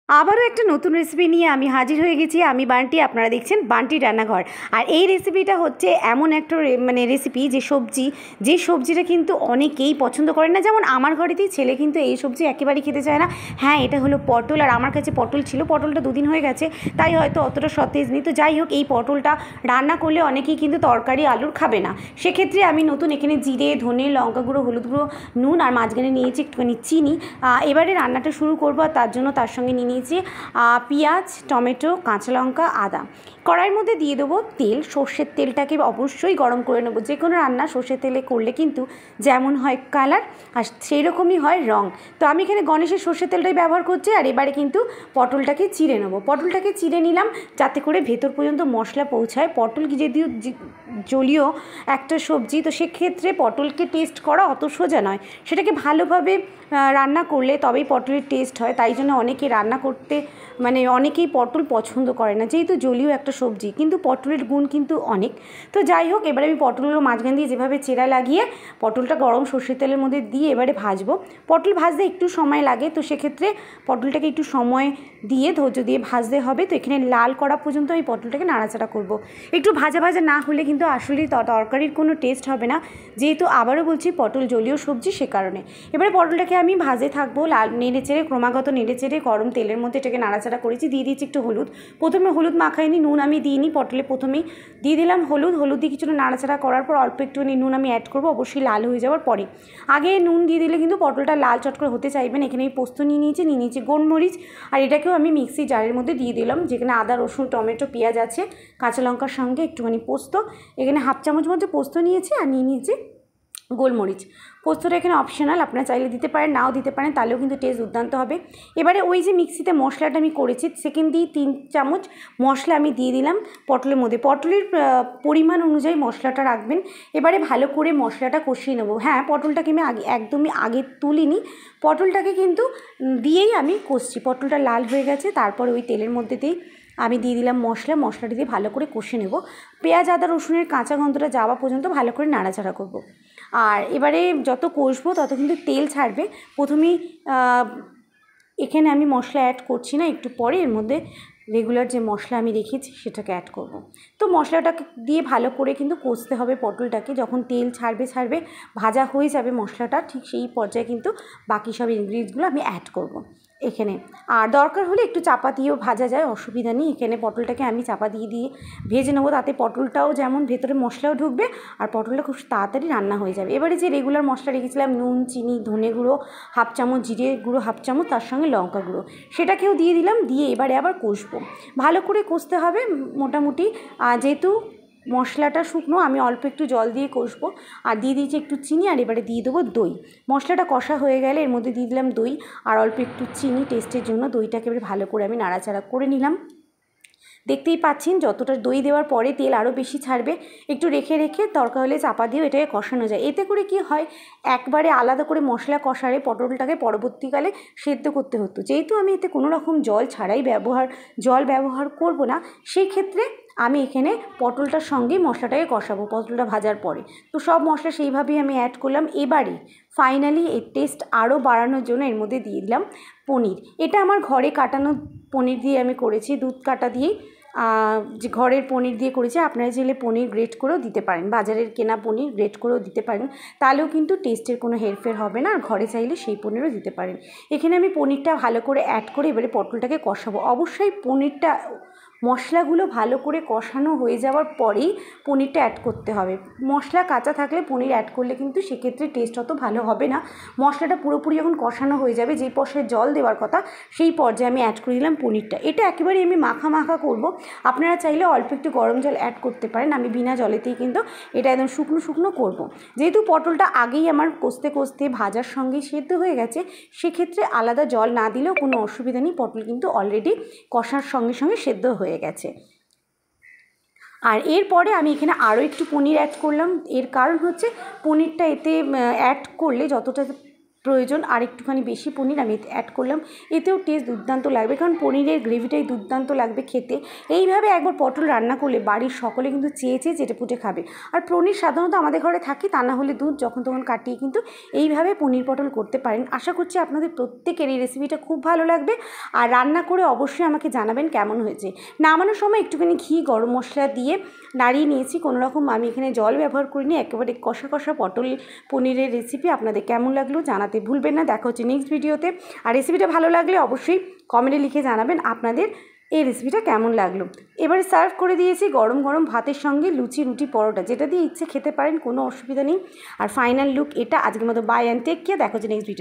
আবারও একটা নতুন রেসিপি নিয়ে আমি হাজির হয়ে গেছি। আমি বান্টি, আপনারা দেখছেন বান্টির রান্নাঘর। আর এই রেসিপিটা হচ্ছে এমন একটা রেসিপি যে সবজিটা কিন্তু অনেকেই পছন্দ করে না। যেমন আমার ঘরেতেই ছেলে কিন্তু এই সবজি একেবারেই খেতে চায় না। হ্যাঁ, এটা হলো পটল। আর আমার কাছে পটল ছিল, পটলটা দুদিন হয়ে গেছে, তাই হয়তো অতটা সতেজ নেই। তো যাই হোক, এই পটলটা রান্না করলে অনেকেই কিন্তু তরকারি আলুর খাবে না। সেক্ষেত্রে আমি নতুন এখানে জিরে, ধনে, লঙ্কা গুঁড়ো, হলুদ গুঁড়ো, নুন আর মাঝখানে নিয়েছি একটুখানি চিনি। এবারে রান্নাটা শুরু করবো। আর তার জন্য তার সঙ্গে নিয়ে নিয়েছি পেঁয়াজ, টমেটো, কাঁচা লঙ্কা, আদা। কড়াইয়ের মধ্যে দিয়ে দেবো তেল। সর্ষের তেলটাকে অবশ্যই গরম করে নেবো। যে কোনো রান্না সর্ষের তেলে করলে কিন্তু যেমন হয় কালার, আর সেই রকমই হয় রং। তো আমি এখানে গণেশের সর্ষের তেলটাই ব্যবহার করছি। আর এবারে কিন্তু পটলটাকে চিড়ে নেবো। পটলটাকে চিড়ে নিলাম যাতে করে ভেতর পর্যন্ত মশলা পৌঁছায়। পটল যদিও জলীয় একটা সবজি, তো সেক্ষেত্রে পটলকে টেস্ট করা অত সোজা নয়। সেটাকে ভালোভাবে রান্না করলে তবেই পটলের টেস্ট হয়। তাই জন্য অনেকে রান্না করতে অনেকেই পটল পছন্দ করে না, যেহেতু জলীয় একটা সবজি, কিন্তু পটলের গুণ কিন্তু অনেক। তো যাই হোক, এবারে আমি পটলগুলো মাঝখান দিয়ে যেভাবে চেরা লাগিয়ে পটলটা গরম সর্ষের তেলের মধ্যে দিয়ে এবারে ভাজবো। পটল ভাজতে একটু সময় লাগে, তো সেক্ষেত্রে পটলটাকে একটু সময় দিয়ে ধৈর্য দিয়ে ভাজতে হবে। তো এখানে লাল করা পর্যন্ত আমি পটলটাকে নাড়াচাড়া করব। একটু ভাজা ভাজা না হলে কিন্তু আসলে তরকারির কোনো টেস্ট হবে না, যেহেতু আবারও বলছি পটল জলীয় সবজি, সে কারণে। এবারে পটলটাকে আমি ভাজে থাকবো, নেড়েচেড়ে ক্রমাগত নেড়েচেড়ে গরম তেলের মধ্যে এটাকে নাড়াচাড়া করেছি। দিয়ে দিয়েছি একটু হলুদ। প্রথমে হলুদ মাখাইনি, নুন আমি দিইনি পটলে, প্রথমেই দিয়ে দিলাম হলুদ। হলুদ দিয়ে কিছুটা নাড়াচাড়া করার পর অল্প একটুখানি নুন আমি অ্যাড করবো, অবশ্যই লাল হয়ে যাওয়ার পরে। আগে নুন দিয়ে দিলে কিন্তু পটলটা লাল চট করে হতে চাইবেন। এখানে আমি পোস্ত নিয়ে নিয়েছি গোলমরিচ। আর এটাকেও আমি মিক্সি জারের মধ্যে দিয়ে দিলাম, যেখানে আদা, রসুন, টমেটো, পেঁয়াজ আছে, কাঁচা লঙ্কার সঙ্গে একটুখানি পোস্ত। এখানে হাফ চামচ মধ্যে পোস্ত নিয়েছি, আর নিয়ে নিয়েছি গোলমরিচ। পোস্তটা এখানে অপশনাল, আপনারা চাইলে দিতে পারেন, নাও দিতে পারেন, তাহলেও কিন্তু টেস্ট দুর্দান্ত হবে। এবারে ওই যে মিক্সিতে মশলাটা আমি করেছি, সেকেন্ড দিয়ে 3 চামচ মশলা আমি দিয়ে দিলাম পটলের মধ্যে। পটলের পরিমাণ অনুযায়ী মশলাটা রাখবেন। এবারে ভালো করে মশলাটা কষিয়ে নেবো। হ্যাঁ, পটলটাকে আমি একদমই আগে তুলিনি, পটলটাকে কিন্তু দিয়েই আমি কষছি। পটলটা লাল হয়ে গেছে, তারপর ওই তেলের মধ্যেতেই আমি দিয়ে দিলাম মশলাটা দিয়ে ভালো করে কষে নেব। পেঁয়াজ, আদা, রসুনের কাঁচা গন্ধটা যাওয়া পর্যন্ত ভালো করে নাড়াচাড়া করব। আর এবারে যত কষবো তত কিন্তু তেল ছাড়বে। প্রথমেই এখানে আমি মশলা অ্যাড করছি না, একটু পরে এর মধ্যে রেগুলার যে মশলা আমি রেখেছি সেটাকে অ্যাড করব। তো মশলাটাকে দিয়ে ভালো করে কিন্তু কষতে হবে পটলটাকে। যখন তেল ছাড়বে ভাজা হয়ে যাবে মশলাটা, ঠিক সেই পর্যায়ে কিন্তু বাকি সব ইনগ্রিডিয়েন্টসগুলো আমি অ্যাড করব এখানে। আর দরকার হলে একটু চাপা দিয়েও ভাজা যায়, অসুবিধা নেই। এখানে পটলটাকে আমি চাপা দিয়ে ভেজে নেবো, তাতে পটলটাও যেমন ভেতরে মশলাও ঢুকবে আর পটলটা খুব তাড়াতাড়ি রান্না হয়ে যাবে। এবারে যে রেগুলার মশলা রেখেছিলাম, নুন, চিনি, ধনে গুঁড়ো হাফ চামচ, জিরে গুঁড়ো হাফ চামচ, তার সঙ্গে লঙ্কা গুঁড়ো, সেটাকেও দিয়ে দিলাম। দিয়ে এবারে আবার কষবো, ভালো করে কষতে হবে মোটামুটি। যেহেতু মশলাটা শুকনো, আমি অল্প একটু জল দিয়ে কষবো। আর দিয়ে দিয়েছি একটু চিনি, আর এবারে দিয়ে দেবো দই। মশলাটা কষা হয়ে গেলে এর মধ্যে দিয়ে দিলাম দই আর অল্প একটু চিনি টেস্টের জন্য। দইটাকে এবারে ভালো করে আমি নাড়াচাড়া করে নিলাম। দেখতেই পাচ্ছেন যতটা দই দেওয়ার পরে তেল আরও বেশি ছাড়বে। একটু রেখে দরকার হলে চাপা দিয়েও এটাকে কষানো যায়। এতে করে কি হয়, একবারে আলাদা করে মশলা কষারে পটলটাকে পরবর্তীকালে সেদ্ধ করতে হতো। যেহেতু আমি এতে কোনো রকম জল ছাড়াই জল ব্যবহার করব না, সেই ক্ষেত্রে আমি এখানে পটলটার সঙ্গে মশলাটাকে কষাবো পটলটা ভাজার পরে। তো সব মশলা সেইভাবেই আমি অ্যাড করলাম। এবারে ফাইনালি এর টেস্ট আরও বাড়ানোর জন্য এর মধ্যে দিয়ে দিলাম পনির। এটা আমার ঘরে কাটানো পনির দিয়ে আমি করেছি, দুধ কাটা দিয়েই যে ঘরের পনির দিয়ে করেছি। আপনারা চাইলে পনির গ্রেট করেও দিতে পারেন, বাজারের কেনা পনির গ্রেট করেও দিতে পারেন, তাহলেও কিন্তু টেস্টের কোনো হেরফের হবে না। আর ঘরে চাইলে সেই পনিরও দিতে পারেন। এখানে আমি পনিরটা ভালো করে অ্যাড করে এবারে পটলটাকে কষাবো। অবশ্যই পনিরটা মশলাগুলো ভালো করে কষানো হয়ে যাওয়ার পরেই পনিরটা অ্যাড করতে হবে। মশলা কাঁচা থাকলে পনির অ্যাড করলে কিন্তু সেক্ষেত্রে টেস্ট অত ভালো হবে না। মশলাটা পুরোপুরি যখন কষানো হয়ে যাবে, যেই পর্যায়ে জল দেওয়ার কথা সেই পর্যায়ে আমি অ্যাড করে দিলাম পনিরটা। এটা একেবারেই আমি মাখা করব। আপনারা চাইলে অল্প একটু গরম জল অ্যাড করতে পারেন, আমি বিনা জলেতেই কিন্তু এটা একদম শুকনো করব। যেহেতু পটলটা আগেই আমার কষতে ভাজার সঙ্গেই সেদ্ধ হয়ে গেছে, সেক্ষেত্রে আলাদা জল না দিলেও কোনো অসুবিধা নেই, পটল কিন্তু অলরেডি কষার সঙ্গে সেদ্ধ হয়ে গেছে। আর এরপরে আমি এখানে আরও একটু পনির অ্যাড করলাম। এর কারণ হচ্ছে পনিরটা এতে অ্যাড করলে যতটা প্রয়োজন আর একটুখানি বেশি পনির আমি অ্যাড করলাম। এতেও টেস্ট দুর্দান্ত লাগবে, কারণ পনিরের গ্রেভিটাই দুর্দান্ত লাগবে খেতে। এইভাবে একবার পটল রান্না করলে বাড়ির সকলে কিন্তু চেয়ে চেটেপুটে খাবে। আর পনির সাধারণত আমাদের ঘরে থাকে, তা না হলে দুধ যখন তখন কাটিয়ে কিন্তু এইভাবে পনির পটল করতে পারেন। আশা করছি আপনাদের প্রত্যেকের এই রেসিপিটা খুব ভালো লাগবে। আর রান্না করে অবশ্যই আমাকে জানাবেন কেমন হয়েছে। নামানোর সময় একটুখানি ঘি গরম মশলা দিয়ে নাড়িয়ে নিয়েছি। কোনো রকম আমি এখানে জল ব্যবহার করিনি, একেবারে কষা কষা পটল পনিরের রেসিপি। আপনাদের কেমন লাগলো জানাতে ভুলবেন না। দেখা হচ্ছে নেক্সট ভিডিওতে। আর রেসিপিটা ভালো লাগলে অবশ্যই কমেন্টে লিখে জানাবেন আপনাদের এই রেসিপিটা কেমন লাগলো। এবারে সার্ভ করে দিয়েছি গরম গরম ভাতের সঙ্গে, লুচি, রুটি, পরোটা, যেটা দিয়ে ইচ্ছে খেতে পারেন, কোনো অসুবিধা নেই। আর ফাইনাল লুক এটা। আজকের মতো বাই অ্যান্ড টেক কেয়ার। দেখা হচ্ছে নেক্সট ভিডিও।